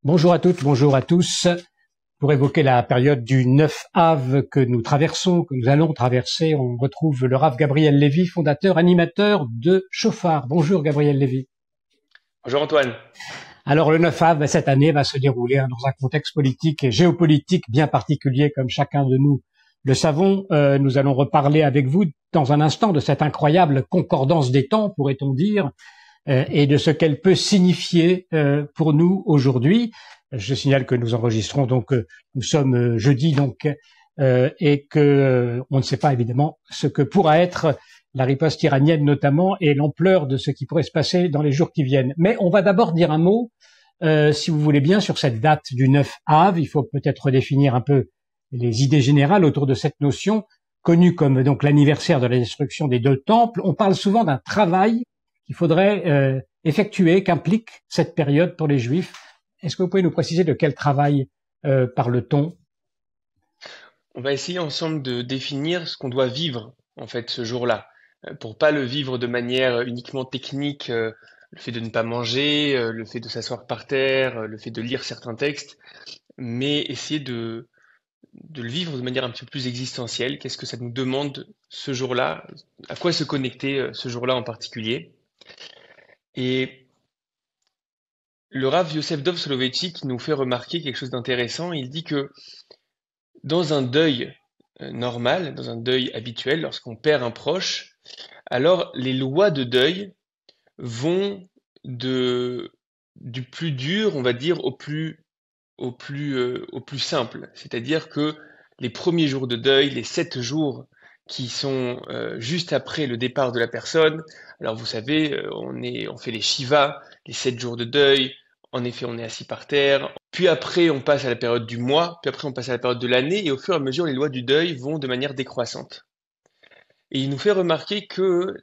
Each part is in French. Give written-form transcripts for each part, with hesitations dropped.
Bonjour à toutes, bonjour à tous. Pour évoquer la période du 9 Av que nous traversons, que nous allons traverser, on retrouve le Rav Gabriel Lévy, fondateur, animateur de Chauffard. Bonjour Gabriel Lévy. Bonjour Antoine. Alors le 9 Av, cette année, va se dérouler dans un contexte politique et géopolitique bien particulier, comme chacun de nous le savons. Nous allons reparler avec vous dans un instant de cette incroyable concordance des temps, pourrait-on dire, et de ce qu'elle peut signifier pour nous aujourd'hui. Je signale que nous enregistrons donc, nous sommes jeudi donc, et que on ne sait pas évidemment ce que pourra être la riposte iranienne notamment et l'ampleur de ce qui pourrait se passer dans les jours qui viennent. Mais on va d'abord dire un mot, si vous voulez bien, sur cette date du 9 Av. Il faut peut-être redéfinir un peu les idées générales autour de cette notion, connue comme donc l'anniversaire de la destruction des deux temples. On parle souvent d'un travail qu'il faudrait effectuer, qu'implique cette période pour les Juifs. Est-ce que vous pouvez nous préciser de quel travail parle-t-on? On va essayer ensemble de définir ce qu'on doit vivre en fait ce jour-là, pour pas le vivre de manière uniquement technique, le fait de ne pas manger, le fait de s'asseoir par terre, le fait de lire certains textes, mais essayer de le vivre de manière un petit peu plus existentielle. Qu'est-ce que ça nous demande ce jour-là? À quoi se connecter ce jour-là en particulier? Et le Rav Yosef Dov Soloveitchik nous fait remarquer quelque chose d'intéressant. Il dit que dans un deuil normal, dans un deuil habituel, lorsqu'on perd un proche, alors les lois de deuil vont du plus dur, on va dire, au plus simple. C'est-à-dire que les premiers jours de deuil, les 7 jours qui sont juste après le départ de la personne, alors vous savez, on fait les Shiva, les 7 jours de deuil. En effet, on est assis par terre. Puis après, on passe à la période du mois. Puis après, on passe à la période de l'année. Et au fur et à mesure, les lois du deuil vont de manière décroissante. Et il nous fait remarquer que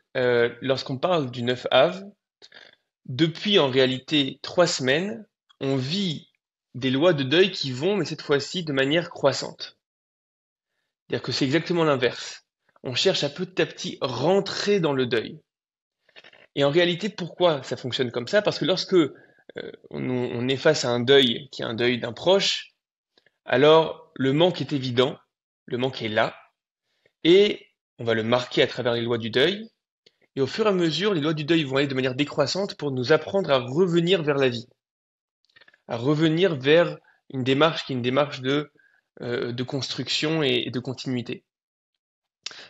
lorsqu'on parle du 9 Av, depuis en réalité 3 semaines, on vit des lois de deuil qui vont, mais cette fois-ci, de manière croissante. C'est-à-dire que c'est exactement l'inverse. On cherche à petit rentrer dans le deuil. Et en réalité, pourquoi ça fonctionne comme ça? Parce que lorsque on est face à un deuil qui est un deuil d'un proche, alors le manque est évident, le manque est là, et on va le marquer à travers les lois du deuil, et au fur et à mesure, les lois du deuil vont aller de manière décroissante pour nous apprendre à revenir vers la vie, à revenir vers une démarche qui est une démarche de construction et de continuité.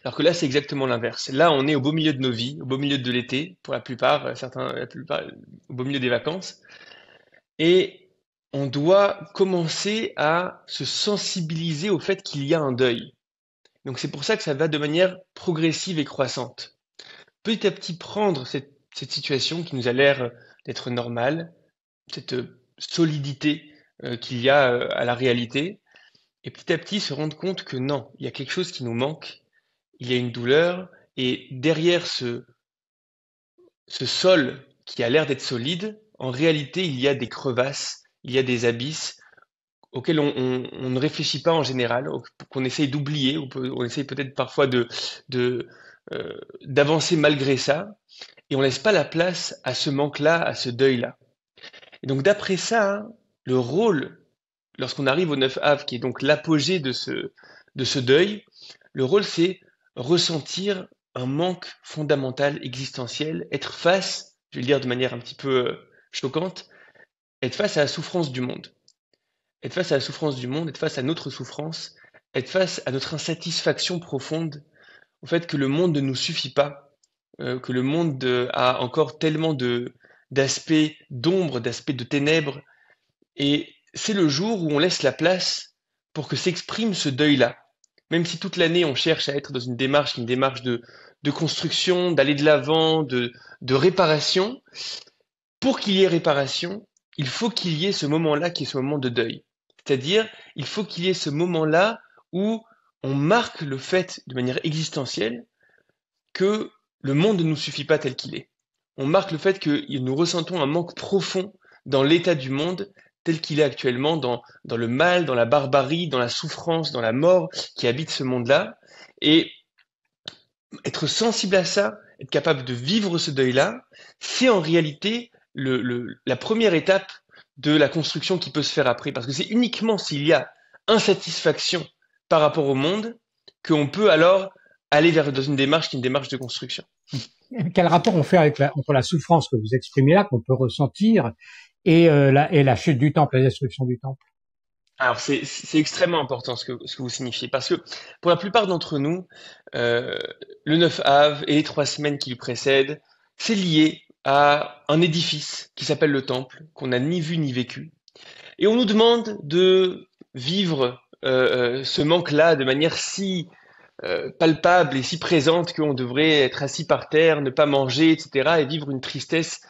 Alors que là, c'est exactement l'inverse. Là, on est au beau milieu de nos vies, au beau milieu de l'été, pour la plupart, au beau milieu des vacances, et on doit commencer à se sensibiliser au fait qu'il y a un deuil. Donc c'est pour ça que ça va de manière progressive et croissante. Petit à petit prendre cette situation qui nous a l'air d'être normale, cette solidité qu'il y a à la réalité, et petit à petit se rendre compte que non, il y a quelque chose qui nous manque, il y a une douleur, et derrière ce sol qui a l'air d'être solide, en réalité il y a des crevasses, il y a des abysses auxquels on ne réfléchit pas en général, qu'on essaye d'oublier, on essaye peut-être parfois de, d'avancer malgré ça, et on laisse pas la place à ce manque-là, à ce deuil-là. Et donc d'après ça, hein, le rôle, lorsqu'on arrive au 9 Av, qui est donc l'apogée de ce deuil, le rôle c'est ressentir un manque fondamental, existentiel, être face, je vais le dire de manière un petit peu choquante, être face à la souffrance du monde. Être face à la souffrance du monde, être face à notre souffrance, être face à notre insatisfaction profonde, au fait que le monde ne nous suffit pas, que le monde a encore tellement d'aspects d'ombre, d'aspects de ténèbres, et c'est le jour où on laisse la place pour que s'exprime ce deuil-là. Même si toute l'année on cherche à être dans une démarche de construction, d'aller de l'avant, de réparation, pour qu'il y ait réparation, il faut qu'il y ait ce moment-là qui est ce moment de deuil. C'est-à-dire, il faut qu'il y ait ce moment-là où on marque le fait de manière existentielle que le monde ne nous suffit pas tel qu'il est. On marque le fait que nous ressentons un manque profond dans l'état du monde tel qu'il est actuellement, dans le mal, dans la barbarie, dans la souffrance, dans la mort qui habite ce monde-là. Et être sensible à ça, être capable de vivre ce deuil-là, c'est en réalité la première étape de la construction qui peut se faire après. Parce que c'est uniquement s'il y a insatisfaction par rapport au monde qu'on peut alors aller dans une démarche qui est une démarche de construction. Quel rapport on fait avec entre la souffrance que vous exprimez là, qu'on peut ressentir, et la chute du temple, la destruction du temple? Alors c'est extrêmement important ce que vous signifiez, parce que pour la plupart d'entre nous, le 9 Av et les 3 semaines qui lui précèdent, c'est lié à un édifice qui s'appelle le temple, qu'on n'a ni vu ni vécu. Et on nous demande de vivre ce manque-là de manière si palpable et si présente qu'on devrait être assis par terre, ne pas manger, etc., et vivre une tristesse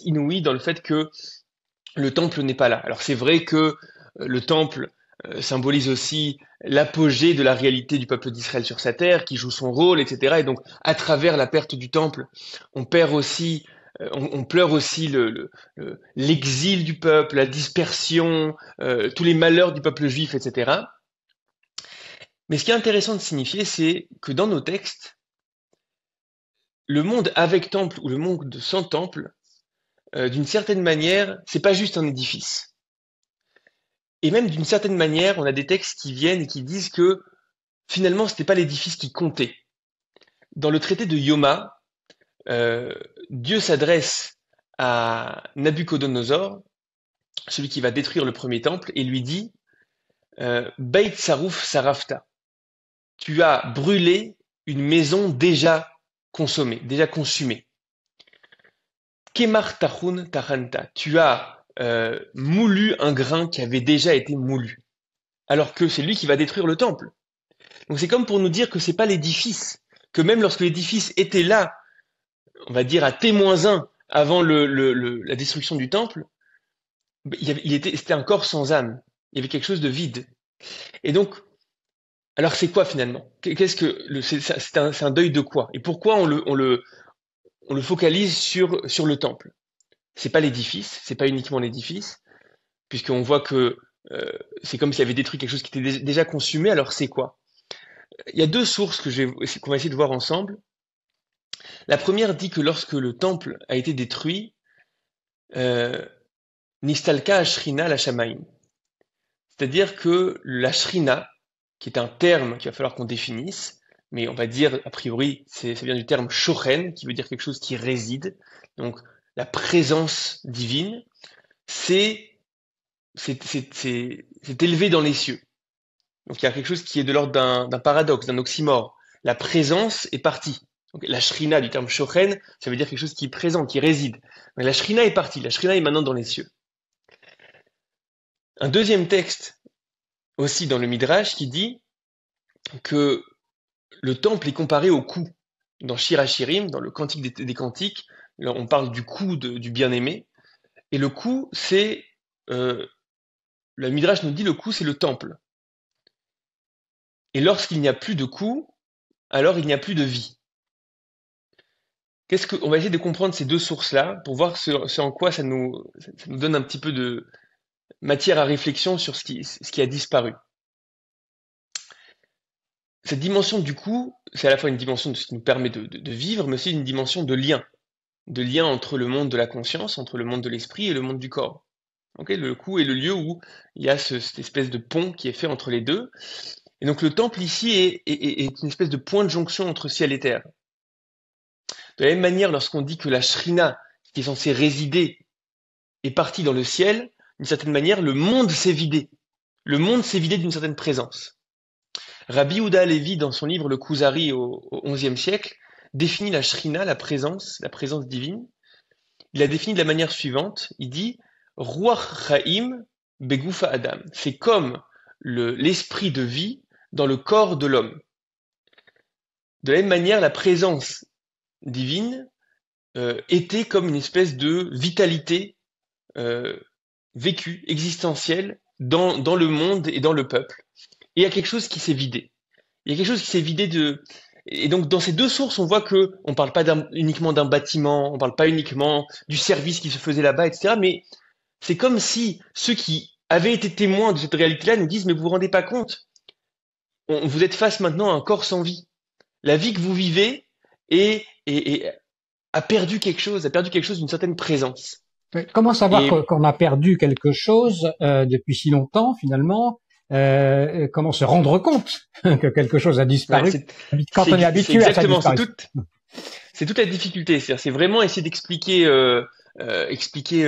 inouïe dans le fait que le temple n'est pas là. Alors c'est vrai que le temple symbolise aussi l'apogée de la réalité du peuple d'Israël sur sa terre, qui joue son rôle, etc. Et donc, à travers la perte du temple, on perd aussi, on pleure aussi l'exil du peuple, la dispersion, tous les malheurs du peuple juif, etc. Mais ce qui est intéressant de signifier, c'est que dans nos textes, le monde avec temple ou le monde sans temple, d'une certaine manière, c'est pas juste un édifice. Et même d'une certaine manière, on a des textes qui viennent et qui disent que finalement, c'était pas l'édifice qui comptait. Dans le traité de Yoma, Dieu s'adresse à Nabuchodonosor, celui qui va détruire le premier temple, et lui dit Beit Saruf Sarafta, tu as brûlé une maison déjà consommée, déjà consumée. Kemar Tachun Tachanta, tu as moulu un grain qui avait déjà été moulu, alors que c'est lui qui va détruire le temple. Donc c'est comme pour nous dire que c'est pas l'édifice, que même lorsque l'édifice était là, on va dire à T-1 avant la destruction du temple, c'était un corps sans âme. Il y avait quelque chose de vide. Et donc, alors c'est quoi finalement? Qu'est-ce que c'est un deuil de quoi? Et pourquoi on le focalise sur le temple? C'est pas l'édifice, c'est pas uniquement l'édifice, puisqu'on voit que c'est comme s'il y avait détruit quelque chose qui était déjà consumé. Alors c'est quoi? Il y a deux sources qu'on va essayer de voir ensemble. La première dit que lorsque le temple a été détruit, Nistalka Ashrina la Shamaim. C'est-à-dire que la Shrina, qui est un terme qu'il va falloir qu'on définisse, mais on va dire, a priori, ça vient du terme shochen, qui veut dire quelque chose qui réside. Donc, la présence divine, c'est élevé dans les cieux. Donc, il y a quelque chose qui est de l'ordre d'un paradoxe, d'un oxymore. La présence est partie. Donc, la Shrina du terme shochen, ça veut dire quelque chose qui est présent, qui réside. Mais la Shrina est partie. La Shrina est maintenant dans les cieux. Un deuxième texte, aussi dans le Midrash, qui dit que le temple est comparé au cou. Dans Shir HaShirim, dans le Cantique des Cantiques, là, on parle du cou du bien-aimé. Et le cou, c'est... le Midrash nous dit le cou, c'est le temple. Et lorsqu'il n'y a plus de cou, alors il n'y a plus de vie. On va essayer de comprendre ces deux sources-là pour voir ce en quoi ça nous donne un petit peu de matière à réflexion sur ce qui a disparu. Cette dimension du coup, c'est à la fois une dimension de ce qui nous permet de vivre, mais aussi une dimension de lien entre le monde de la conscience, entre le monde de l'esprit et le monde du corps. Okay, le coup est le lieu où il y a cette espèce de pont qui est fait entre les deux. Et donc le temple ici est une espèce de point de jonction entre ciel et terre. De la même manière, lorsqu'on dit que la Shrina, qui est censée résider, est partie dans le ciel, d'une certaine manière, le monde s'est vidé. Le monde s'est vidé d'une certaine présence. Rabbi Yehuda Halevi, dans son livre Le Kuzari au XIe siècle, définit la Shrina, la présence divine. Il la définit de la manière suivante. Il dit Ruach Chaim Begufa Adam. C'est comme l'esprit de vie dans le corps de l'homme. De la même manière, la présence divine était comme une espèce de vitalité vécue, existentielle, dans le monde et dans le peuple. Et il y a quelque chose qui s'est vidé. Il y a quelque chose qui s'est vidé de... Et donc, dans ces deux sources, on voit que on parle pas uniquement d'un bâtiment, on parle pas uniquement du service qui se faisait là-bas, etc. Mais c'est comme si ceux qui avaient été témoins de cette réalité-là nous disent, mais vous vous rendez pas compte, vous êtes face maintenant à un corps sans vie. La vie que vous vivez a perdu quelque chose d'une certaine présence. Comment savoir Et qu'on a perdu quelque chose depuis si longtemps finalement? Comment se rendre compte que quelque chose a ouais, disparu quand on est c'est habitué à sa exactement, disparition? c'est toute la difficulté. C'est vraiment essayer d'expliquer expliquer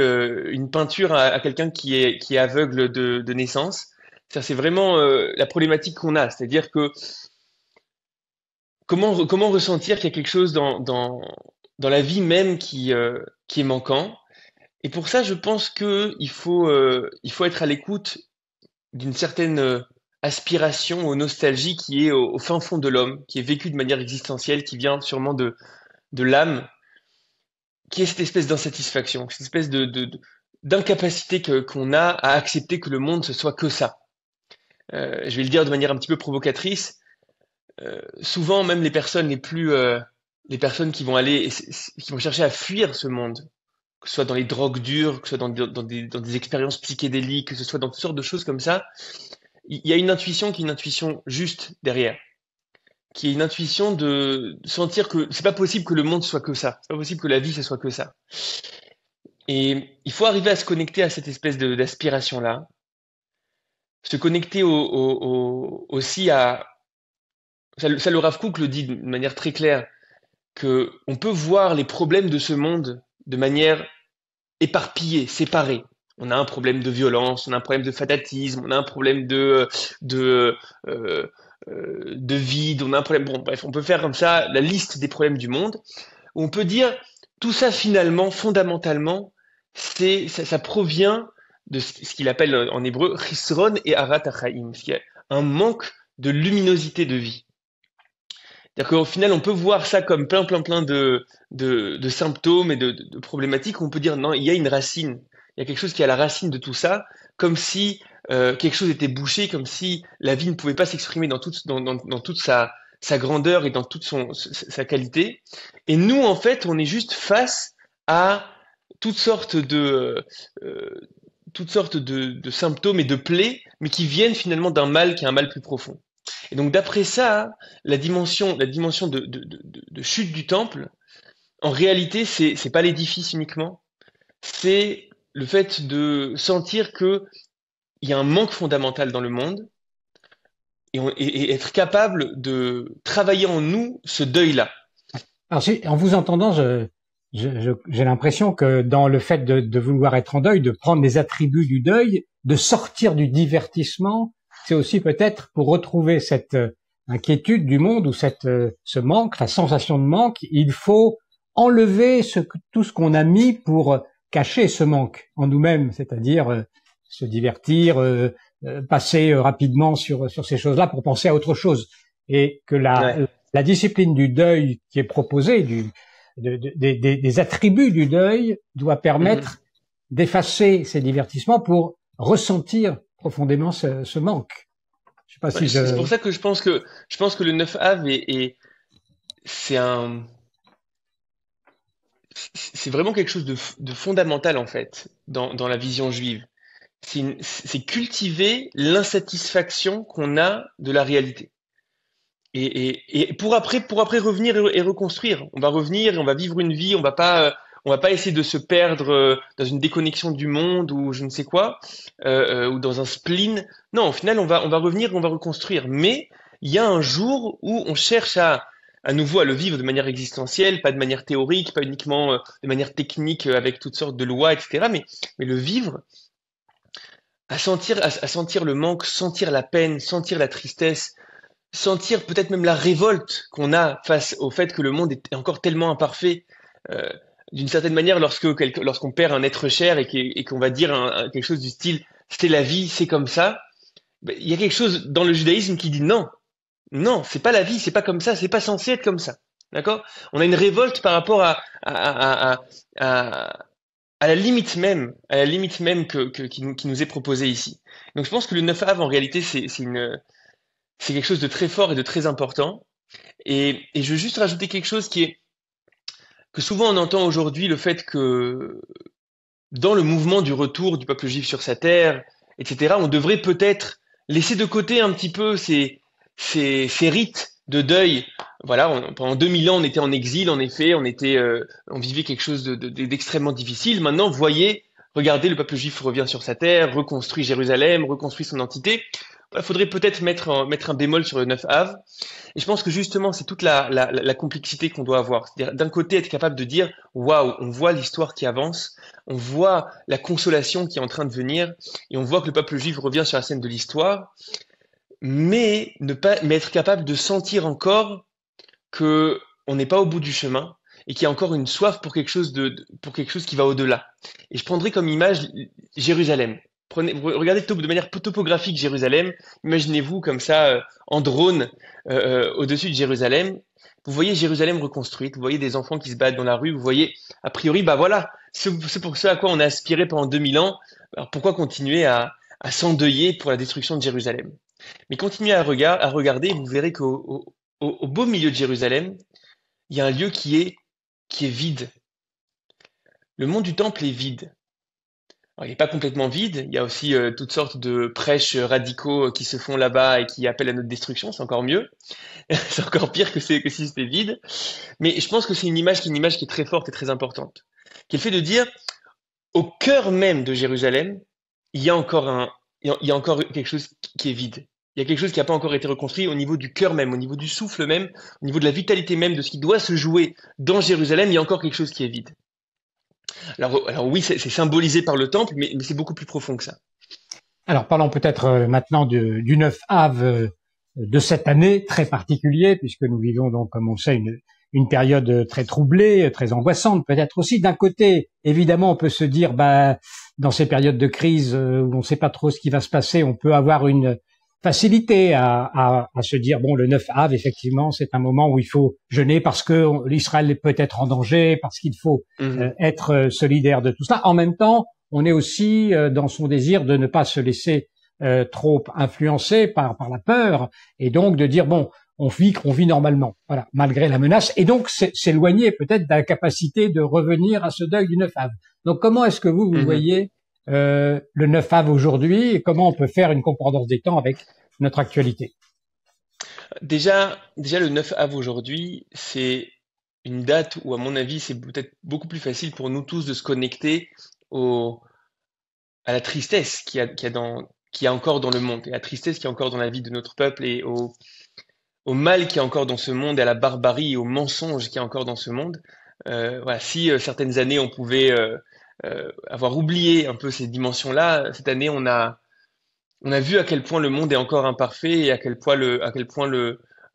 une peinture à quelqu'un qui est aveugle de naissance. C'est vraiment la problématique qu'on a, c'est-à-dire que comment ressentir qu'il y a quelque chose dans la vie même qui est manquant. Et pour ça, je pense que il faut être à l'écoute d'une certaine aspiration aux nostalgies qui est au fin fond de l'homme, qui est vécue de manière existentielle, qui vient sûrement de l'âme, qui est cette espèce d'insatisfaction, cette espèce d'incapacité qu'on a à accepter que le monde ce soit que ça. Je vais le dire de manière un petit peu provocatrice. Souvent, même les personnes qui vont qui vont chercher à fuir ce monde, que ce soit dans les drogues dures, que ce soit dans des expériences psychédéliques, que ce soit dans toutes sortes de choses comme ça, il y a une intuition qui est une intuition juste derrière, qui est une intuition de sentir que c'est pas possible que le monde soit que ça, c'est pas possible que la vie ce soit que ça. Et il faut arriver à se connecter à cette espèce d'aspiration-là, se connecter aussi à ça le Rav Kook le dit de manière très claire que on peut voir les problèmes de ce monde de manière éparpillée, séparée. On a un problème de violence, on a un problème de fanatisme, on a un problème de euh, de vide, on a un problème. Bon, bref, on peut faire comme ça la liste des problèmes du monde. Où on peut dire tout ça finalement, fondamentalement, ça provient de ce qu'il appelle en hébreu chisron et arat achaim, ce qui est un manque de luminosité de vie. C'est-à-dire qu'au final, on peut voir ça comme plein de symptômes et de problématiques. On peut dire non, il y a une racine. Il y a quelque chose qui est à la racine de tout ça, comme si quelque chose était bouché, comme si la vie ne pouvait pas s'exprimer dans toute sa grandeur et dans toute sa qualité. Et nous, en fait, on est juste face à toutes sortes euh, toutes sortes de symptômes et de plaies, mais qui viennent finalement d'un mal qui est un mal plus profond. Et donc d'après ça, la dimension de chute du temple, en réalité, c'est pas l'édifice uniquement, c'est le fait de sentir que il y a un manque fondamental dans le monde et être capable de travailler en nous ce deuil-là. Alors, en vous entendant, j'ai l'impression que dans le fait de vouloir être en deuil, de prendre les attributs du deuil, de sortir du divertissement, c'est aussi peut-être pour retrouver cette inquiétude du monde ou ce manque, la sensation de manque, il faut enlever tout ce qu'on a mis pour cacher ce manque en nous-mêmes, c'est-à-dire se divertir, passer rapidement sur ces choses-là pour penser à autre chose. Et que Ouais. la discipline du deuil qui est proposée, des attributs du deuil, doit Mhm. permettre d'effacer ces divertissements pour ressentir profondément ce manque. Je sais pas Ouais, si c'est je... pour ça que je pense que le 9 Av c'est un, c'est vraiment quelque chose de fondamental en fait dans la vision juive. C'est cultiver l'insatisfaction qu'on a de la réalité. Et pour après revenir et reconstruire. On va revenir et on va vivre une vie, on va pas essayer de se perdre dans une déconnexion du monde ou je ne sais quoi, ou dans un spleen. Non, au final, on va revenir, on va reconstruire. Mais il y a un jour où on cherche à nouveau à le vivre de manière existentielle, pas de manière théorique, pas uniquement de manière technique avec toutes sortes de lois, etc. Mais le vivre à sentir le manque, sentir la peine, sentir la tristesse, sentir peut-être même la révolte qu'on a face au fait que le monde est encore tellement imparfait. Euh, D'une certaine manière, lorsqu'on perd un être cher et qu'on va dire quelque chose du style c'est la vie, c'est comme ça, ben, il y a quelque chose dans le judaïsme qui dit non, non, c'est pas la vie, c'est pas comme ça, c'est pas censé être comme ça. D'accord? On a une révolte par rapport à, à la limite même qui nous est proposée ici. Donc je pense que le 9 av en réalité c'est quelque chose de très fort et de très important. Et je veux juste rajouter quelque chose qui est que souvent on entend aujourd'hui le fait que dans le mouvement du retour du peuple juif sur sa terre, etc., on devrait peut-être laisser de côté un petit peu ces rites de deuil voilà, pendant 2000 ans, on était en exil, en effet, on vivait quelque chose d'extrêmement difficile. Maintenant, voyez, regardez, le peuple juif revient sur sa terre, reconstruit Jérusalem, reconstruit son entité. Il faudrait peut-être mettre un bémol sur le 9 Av. Et je pense que justement, c'est toute la complexité qu'on doit avoir. C'est-à-dire, d'un côté, être capable de dire, waouh, on voit l'histoire qui avance, on voit la consolation qui est en train de venir, et on voit que le peuple juif revient sur la scène de l'histoire, mais mais être capable de sentir encore que on n'est pas au bout du chemin et qu'il y a encore une soif pour quelque chose pour quelque chose qui va au-delà. Et je prendrai comme image Jérusalem. Regardez de manière topographique Jérusalem. Imaginez-vous comme ça en drone au-dessus de Jérusalem. Vous voyez Jérusalem reconstruite, vous voyez des enfants qui se battent dans la rue, vous voyez, a priori, bah voilà, c'est pour ce à quoi on a aspiré pendant 2000 ans. Alors pourquoi continuer à s'endeuiller pour la destruction de Jérusalem? Mais continuez à regarder, vous verrez au beau milieu de Jérusalem, il y a un lieu qui est vide. Le mont du Temple est vide. Alors, il n'est pas complètement vide, il y a aussi toutes sortes de prêches radicaux qui se font là-bas et qui appellent à notre destruction, c'est encore mieux. C'est encore pire que si c'était vide. Mais je pense que c'est une image qui est très forte et très importante. Qui est le fait de dire, au cœur même de Jérusalem, il y a encore quelque chose qui est vide. Il y a quelque chose qui n'a pas encore été reconstruit au niveau du cœur même, au niveau du souffle même, au niveau de la vitalité même de ce qui doit se jouer dans Jérusalem, il y a encore quelque chose qui est vide. Alors oui, c'est symbolisé par le temple, mais c'est beaucoup plus profond que ça. Alors parlons peut-être maintenant du 9 Av de cette année très particulier, puisque nous vivons donc, comme on le sait, une période très troublée, très angoissante peut-être aussi. D'un côté, évidemment, on peut se dire, dans ces périodes de crise où on ne sait pas trop ce qui va se passer, on peut avoir une facilité à se dire, bon, le 9 Av, effectivement, c'est un moment où il faut jeûner parce que l'Israël est peut-être en danger, parce qu'il faut être solidaire de tout ça. En même temps, on est aussi dans son désir de ne pas se laisser trop influencer par la peur, et donc de dire, bon, on vit normalement, voilà, malgré la menace, et donc s'éloigner peut-être de la capacité de revenir à ce deuil du 9 Av. Donc comment est-ce que vous voyez le 9 Av aujourd'hui, et comment on peut faire une concordance des temps avec notre actualité? Déjà, le 9 Av aujourd'hui, c'est une date où, à mon avis, c'est peut-être beaucoup plus facile pour nous tous de se connecter à la tristesse qu'il y a encore dans le monde, et la tristesse qu'il y a encore dans la vie de notre peuple, et au mal qu'il y a encore dans ce monde, et à la barbarie et au mensonge qu'il y a encore dans ce monde. Voilà, si certaines années on pouvait avoir oublié un peu ces dimensions-là, cette année on a vu à quel point le monde est encore imparfait et à quel point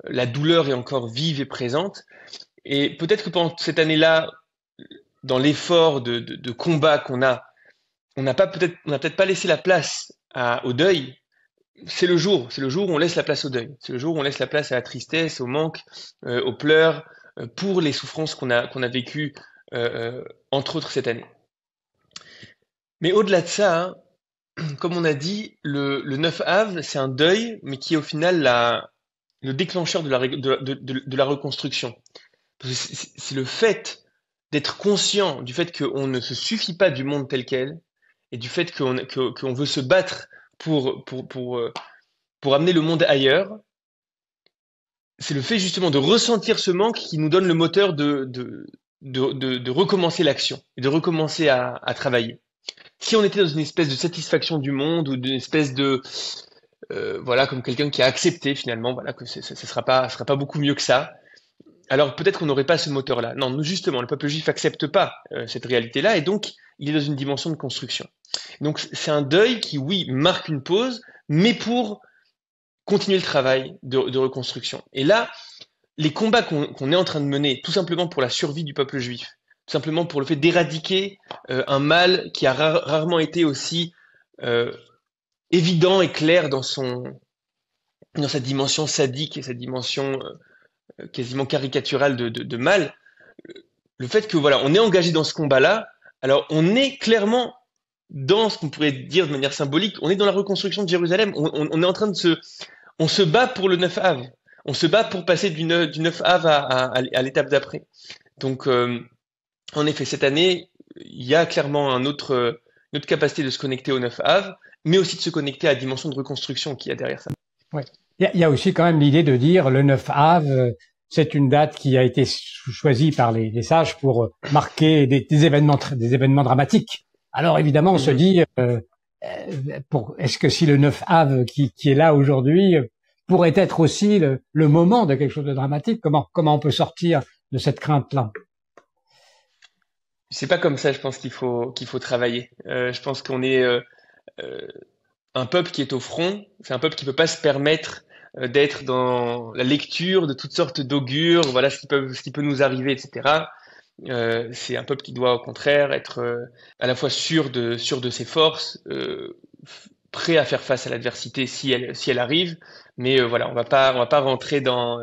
la douleur est encore vive et présente. Et peut-être que pendant cette année-là, dans l'effort de combat qu'on a, on n'a peut-être pas laissé la place au deuil. C'est le jour où on laisse la place au deuil. C'est le jour où on laisse la place à la tristesse, au manque, aux pleurs, pour les souffrances qu'on a vécues, entre autres cette année. Mais au-delà de ça, comme on a dit, le 9 Av, c'est un deuil, mais qui est au final le déclencheur de la reconstruction. C'est le fait d'être conscient du fait qu'on ne se suffit pas du monde tel quel, et du fait qu'on veut se battre pour amener le monde ailleurs. C'est le fait justement de ressentir ce manque qui nous donne le moteur de recommencer l'action et de recommencer à travailler. Si on était dans une espèce de satisfaction du monde, ou d'une espèce de voilà, comme quelqu'un qui a accepté finalement, voilà, que ce sera pas beaucoup mieux que ça, alors peut-être qu'on n'aurait pas ce moteur-là. Non, nous justement, le peuple juif accepte pas cette réalité-là, et donc il est dans une dimension de construction. Donc c'est un deuil qui, oui, marque une pause, mais pour continuer le travail de reconstruction. Et là, les combats qu'on est en train de mener, tout simplement pour la survie du peuple juif, tout simplement pour le fait d'éradiquer un mal qui a rarement été aussi évident et clair dans sa dimension sadique et sa dimension quasiment caricaturale de mal. Le fait que voilà, on est engagé dans ce combat-là, alors on est clairement dans ce qu'on pourrait dire de manière symbolique, on est dans la reconstruction de Jérusalem. On est en train on se bat pour le 9 Av. On se bat pour passer du 9 Av à l'étape d'après. Donc, en effet, cette année, il y a clairement une autre capacité de se connecter au 9 Av, mais aussi de se connecter à la dimension de reconstruction qu'il y a derrière ça. Ouais. Il y a aussi quand même l'idée de dire le 9 Av, c'est une date qui a été choisie par les sages pour marquer des événements dramatiques. Alors évidemment, on se dit, est-ce que si le 9 Av qui est là aujourd'hui pourrait être aussi le moment de quelque chose de dramatique, comment on peut sortir de cette crainte-là? C'est pas comme ça, je pense qu'il faut travailler. Je pense qu'on est un peuple qui est au front, c'est un peuple qui peut pas se permettre d'être dans la lecture de toutes sortes d'augures, voilà ce qui peut nous arriver, etc. C'est un peuple qui doit au contraire être à la fois sûr de ses forces, prêt à faire face à l'adversité si elle arrive, mais voilà, on va pas rentrer dans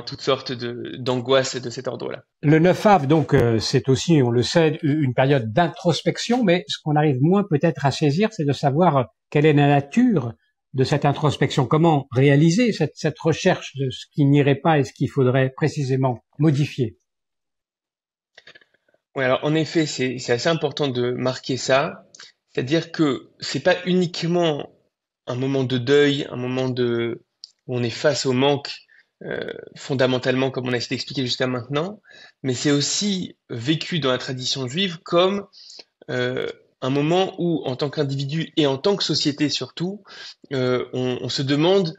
toutes sortes d'angoisses de cet ordre-là. Le 9 Av, donc, c'est aussi, on le sait, une période d'introspection, mais ce qu'on arrive moins peut-être à saisir, c'est de savoir quelle est la nature de cette introspection, comment réaliser cette recherche de ce qui n'irait pas et ce qu'il faudrait précisément modifier. Oui, alors en effet, c'est assez important de marquer ça, c'est-à-dire que c'est pas uniquement un moment de deuil, un moment où on est face au manque fondamentalement, comme on a essayé d'expliquer jusqu'à maintenant, mais c'est aussi vécu dans la tradition juive comme un moment où, en tant qu'individu et en tant que société surtout, on se demande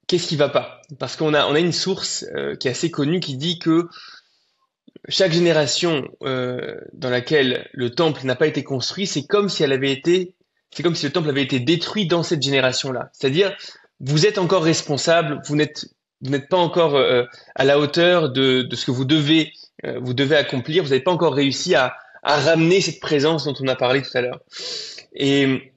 qu'est-ce qui va pas? Parce qu'on a une source qui est assez connue qui dit que chaque génération dans laquelle le temple n'a pas été construit, c'est comme si le temple avait été détruit dans cette génération-là. C'est-à-dire, vous êtes encore responsable, vous n'êtes pas encore à la hauteur de ce que vous devez accomplir, vous n'avez pas encore réussi à ramener cette présence dont on a parlé tout à l'heure. Et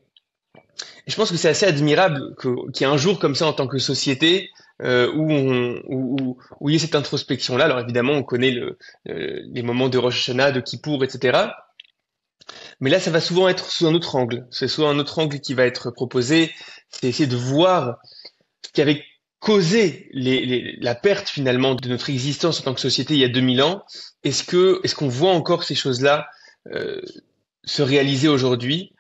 je pense que c'est assez admirable qu'il y ait un jour comme ça en tant que société où il y a cette introspection-là. Alors évidemment, on connaît les moments de Rosh Hashanah, de Kippour, etc. Mais là, ça va souvent être sous un autre angle. C'est souvent un autre angle qui va être proposé. C'est essayer de voir ce qui avait causé la perte finalement de notre existence en tant que société il y a 2000 ans. Est-ce qu'on voit encore ces choses-là se réaliser aujourd'hui?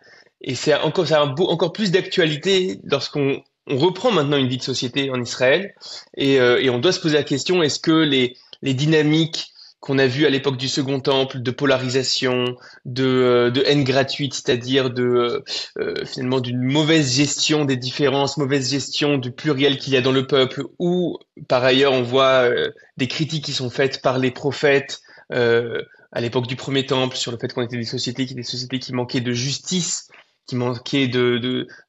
Et ça a encore plus d'actualité lorsqu'on reprend maintenant une vie de société en Israël et on doit se poser la question, est-ce que les dynamiques qu'on a vues à l'époque du Second Temple, de polarisation, de haine gratuite, c'est-à-dire finalement d'une mauvaise gestion des différences, mauvaise gestion du pluriel qu'il y a dans le peuple, ou par ailleurs on voit des critiques qui sont faites par les prophètes à l'époque du Premier Temple sur le fait qu'on était des sociétés qui manquaient de justice, qui manquait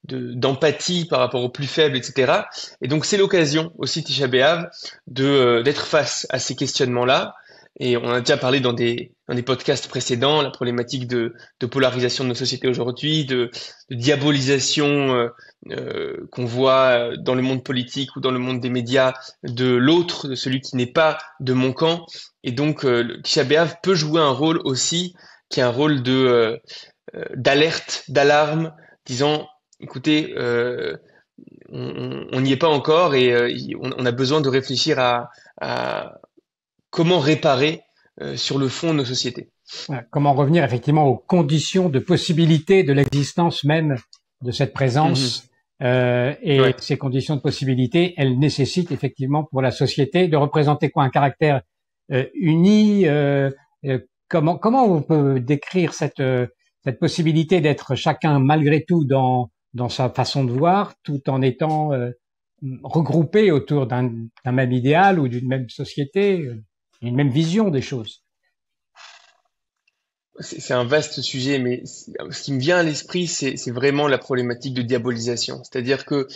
d'empathie par rapport aux plus faibles, etc. Et donc c'est l'occasion aussi Tisha B'Av d'être face à ces questionnements-là. Et on a déjà parlé dans des podcasts précédents, la problématique de polarisation de nos sociétés aujourd'hui, de diabolisation qu'on voit dans le monde politique ou dans le monde des médias de l'autre, de celui qui n'est pas de mon camp. Et donc Tisha B'Av peut jouer un rôle aussi, qui est un rôle d'alerte, d'alarme, disant, écoutez, on n'y est pas encore et on a besoin de réfléchir à comment réparer sur le fond nos sociétés. Comment revenir effectivement aux conditions de possibilité de l'existence même de cette présence. Et ouais. Ces conditions de possibilité, elles nécessitent effectivement pour la société de représenter quoi? Un caractère uni. Comment on peut décrire cette possibilité d'être chacun malgré tout dans sa façon de voir, tout en étant regroupé autour d'un même idéal ou d'une même société, d'une même vision des choses? C'est un vaste sujet, mais ce qui me vient à l'esprit, c'est vraiment la problématique de diabolisation. C'est-à-dire que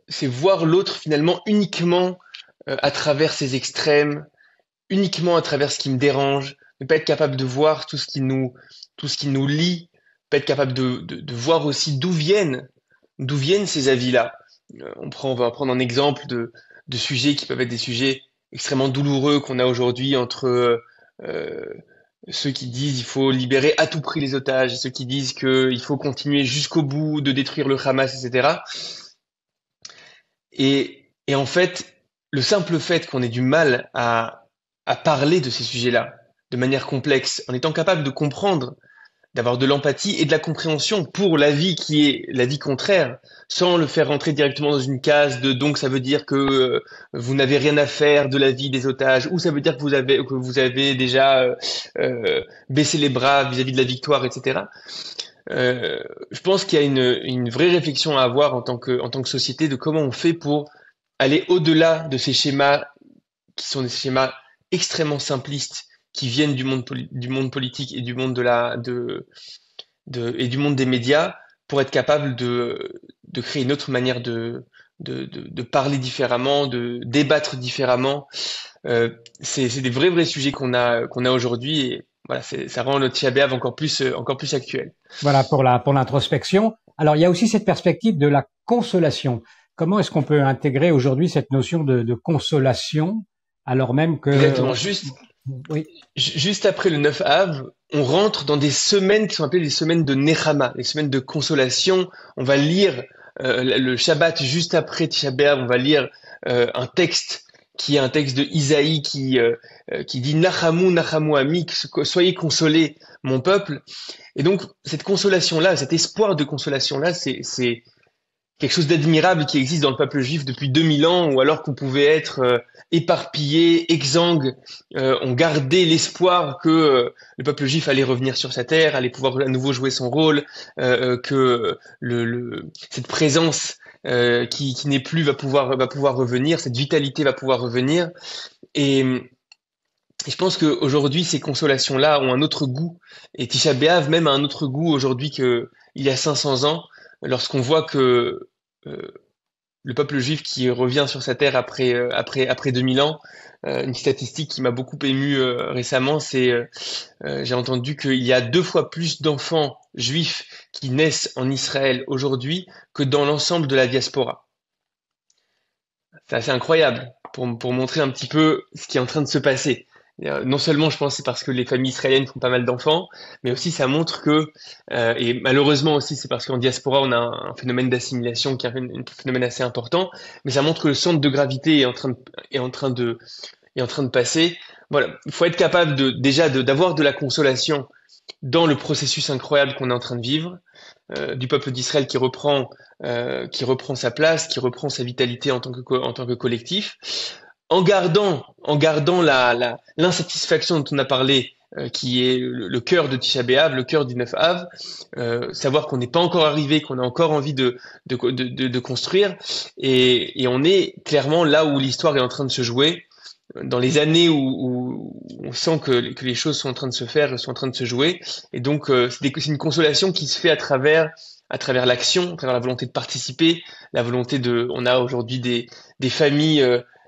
c'est voir l'autre finalement uniquement à travers ses extrêmes, uniquement à travers ce qui me dérange, ne pas être capable de voir tout ce qui nous lie, pas être capable de voir aussi d'où viennent ces avis-là. On va prendre un exemple de sujets qui peuvent être des sujets extrêmement douloureux qu'on a aujourd'hui entre ceux qui disent il faut libérer à tout prix les otages et ceux qui disent qu'il faut continuer jusqu'au bout de détruire le Hamas, etc. Et en fait, le simple fait qu'on ait du mal à parler de ces sujets-là de manière complexe, en étant capable de comprendre d'avoir de l'empathie et de la compréhension pour la vie qui est la vie contraire, sans le faire rentrer directement dans une case de donc ça veut dire que vous n'avez rien à faire de la vie des otages, ou ça veut dire que vous avez déjà baissé les bras vis-à-vis de la victoire, etc. Je pense qu'il y a une vraie réflexion à avoir en tant que société de comment on fait pour aller au-delà de ces schémas qui sont des schémas extrêmement simplistes qui viennent du monde politique et du monde et du monde des médias pour être capable de créer une autre manière de parler différemment, de débattre différemment. C'est des vrais sujets qu'on a aujourd'hui et voilà, ça rend notre Tisha B'Av encore plus actuel. Voilà pour l'introspection. Alors il y a aussi cette perspective de la consolation. Comment est-ce qu'on peut intégrer aujourd'hui cette notion de consolation alors même que Exactement. Oui. Juste après le 9 Av, on rentre dans des semaines qui sont appelées les semaines de Nechama, les semaines de consolation. On va lire le Shabbat juste après Tisha B'Av, on va lire un texte qui est un texte de Isaïe qui dit Nachamu, Nachamu ami, soyez consolés mon peuple. Et donc cette consolation-là, cet espoir de consolation-là, c'est quelque chose d'admirable qui existe dans le peuple juif depuis 2000 ans, ou alors qu'on pouvait être éparpillé, exsangue, on gardait l'espoir que le peuple juif allait revenir sur sa terre, allait pouvoir à nouveau jouer son rôle, que cette présence qui n'est plus va pouvoir revenir, cette vitalité va pouvoir revenir. Et je pense qu'aujourd'hui, ces consolations-là ont un autre goût, et Tisha B'Av même a un autre goût aujourd'hui qu'il y a 500 ans, lorsqu'on voit que le peuple juif qui revient sur sa terre après 2000 ans, une statistique qui m'a beaucoup ému récemment, c'est j'ai entendu qu'il y a 2 fois plus d'enfants juifs qui naissent en Israël aujourd'hui que dans l'ensemble de la diaspora. C'est assez incroyable pour montrer un petit peu ce qui est en train de se passer. Non seulement, je pense, c'est parce que les familles israéliennes font pas mal d'enfants, mais aussi ça montre que, et malheureusement aussi, c'est parce qu'en diaspora, on a un phénomène d'assimilation qui est un phénomène assez important, mais ça montre que le centre de gravité est en train de passer. Voilà, il faut être capable d'avoir de la consolation dans le processus incroyable qu'on est en train de vivre, du peuple d'Israël qui reprend sa place, qui reprend sa vitalité en tant que collectif. En gardant l'insatisfaction dont on a parlé, qui est le cœur de Tisha B'Av, le cœur du 9 Av, savoir qu'on n'est pas encore arrivé, qu'on a encore envie de construire, et on est clairement là où l'histoire est en train de se jouer, dans les années où on sent que les choses sont en train de se faire, sont en train de se jouer, et donc c'est une consolation qui se fait à travers l'action, à travers la volonté de participer, la volonté on a aujourd'hui des familles,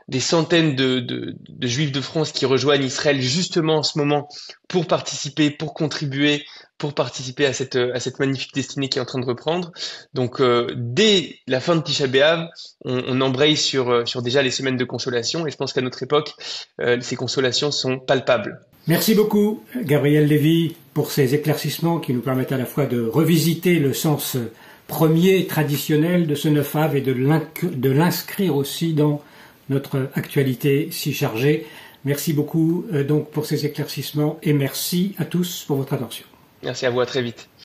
des centaines de Juifs de France qui rejoignent Israël justement en ce moment pour participer, pour contribuer, pour participer à cette magnifique destinée qui est en train de reprendre. Donc dès la fin de Tisha B'Av, on embraye sur déjà les semaines de consolation, et je pense qu'à notre époque, ces consolations sont palpables. Merci beaucoup, Gabriel Lévy, pour ces éclaircissements qui nous permettent à la fois de revisiter le sens premier, traditionnel de ce 9 Av et de l'inscrire aussi dans notre actualité si chargée. Merci beaucoup donc pour ces éclaircissements et merci à tous pour votre attention. Merci à vous, à très vite.